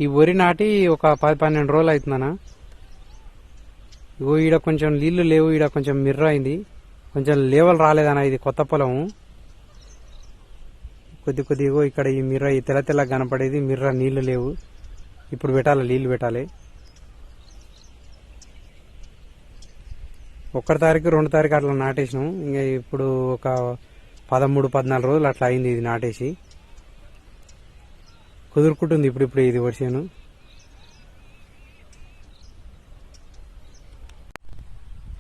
ఈ వరి నాటి ఒక 10-12 రోజులు అవుతుందనా. ఇగో ఈడ కొంచెం నీళ్లు లేవు, ఈడ కొంచెం మిర్ర అయింది, కొంచెం లేవల్ రాలేదనా. ఇది కొత్త పొలం. కొద్దిగో ఇక్కడ ఈ మిర్ర ఈ తెల్ల కనపడేది మిర్ర నీళ్లు లేవు. ఇప్పుడు పెట్టాలి, నీళ్లు పెట్టాలి. 1 తారీఖు 2 తారీఖు అట్లా నాటేసినాం. ఇంకా ఇప్పుడు ఒక 13-14 రోజులు అట్లా అయింది ఇది నాటేసి. కుదురుకుంటుంది ఇప్పుడు ఇది వర్షను.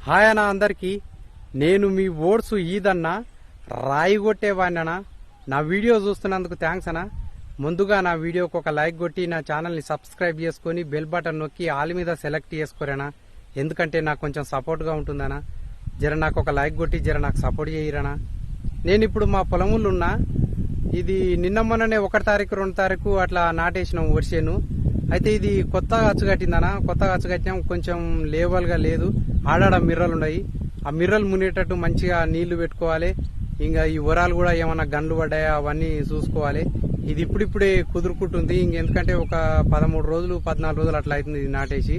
హాయ్ అన్న అందరికి, నేను మీ ఓట్స్ ఈదన్నా రాయి కొట్టేవాడినా. నా వీడియో చూస్తున్నందుకు థ్యాంక్స్ అన్న. ముందుగా నా వీడియోకి ఒక లైక్ కొట్టి నా ఛానల్ని సబ్స్క్రైబ్ చేసుకుని బెల్ బటన్ నొక్కి ఆల్ మీద సెలెక్ట్ చేసుకోరేనా, ఎందుకంటే నాకు కొంచెం సపోర్ట్గా ఉంటుందనా. జర నాకు ఒక లైక్ కొట్టి జర నాకు సపోర్ట్ చేయరనా. నేను ఇప్పుడు మా పొలములు ఉన్నా. ఇది నిన్న మొన్ననే 1 తారీఖు 2 తారీఖు అట్లా నాటేసినాం వర్షను. అయితే ఇది కొత్తగా అచ్చుకట్టిందనా. కొత్తగా అచ్చుకట్టినాం, కొంచెం లేవల్గా లేదు. ఆడాడ మిర్రలు ఉన్నాయి. ఆ మిర్రలు మునేటట్టు మంచిగా నీళ్లు పెట్టుకోవాలి. ఇంకా ఈ వరాలు కూడా ఏమన్నా గండ్లు పడ్డాయా అవన్నీ చూసుకోవాలి. ఇది ఇప్పుడిప్పుడే కుదురుకుంటుంది. ఇంకెందుకంటే ఒక 13 రోజులు 14 రోజులు అట్లా అవుతుంది ఇది నాటేసి.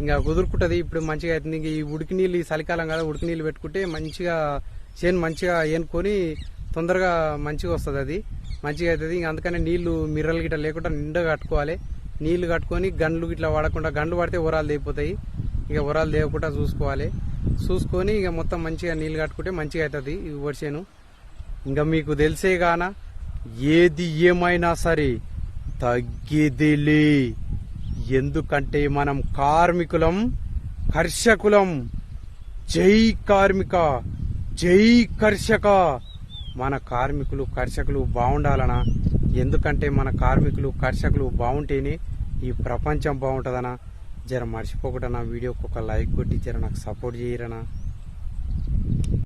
ఇంకా కుదురుకుంటుంది, ఇప్పుడు మంచిగా అవుతుంది. ఇంక ఈ ఉడికి నీళ్ళు, ఈ చలికాలం కదా, ఉడికి నీళ్ళు పెట్టుకుంటే మంచిగా చేను మంచిగా ఏనుకొని తొందరగా మంచిగా వస్తుంది, అది మంచిగా అవుతుంది. ఇంక అందుకనే నీళ్లు మిర్రలు గిట్ట లేకుండా నిండుగా కట్టుకోవాలి. నీళ్లు కట్టుకొని గండ్లు గిట్లా వాడకుండా, గండ్లు పడితే వరాలు తెగిపోతాయి. ఇక వరాలు తేవకుండా చూసుకొని ఇక మొత్తం మంచిగా నీళ్లు కట్టుకుంటే మంచిగా అవుతుంది ఈ వర్షను. ఇంకా మీకు తెలిసే గాన ఏది ఏమైనా సరే తగ్గేదిలే. ఎందుకంటే మనం కార్మికులం, కర్షకులం. జై కార్మిక, జై కర్షక. మన కార్మికులు కర్షకులు బాగుండాలనా. ఎందుకంటే మన కార్మికులు కర్షకులు బాగుంటేనే ఈ ప్రపంచం బాగుంటుందనా. జర మర్చిపోకుండా నా వీడియోకి ఒక లైక్ కొట్టి జర నాకు సపోర్ట్ చేయరనా.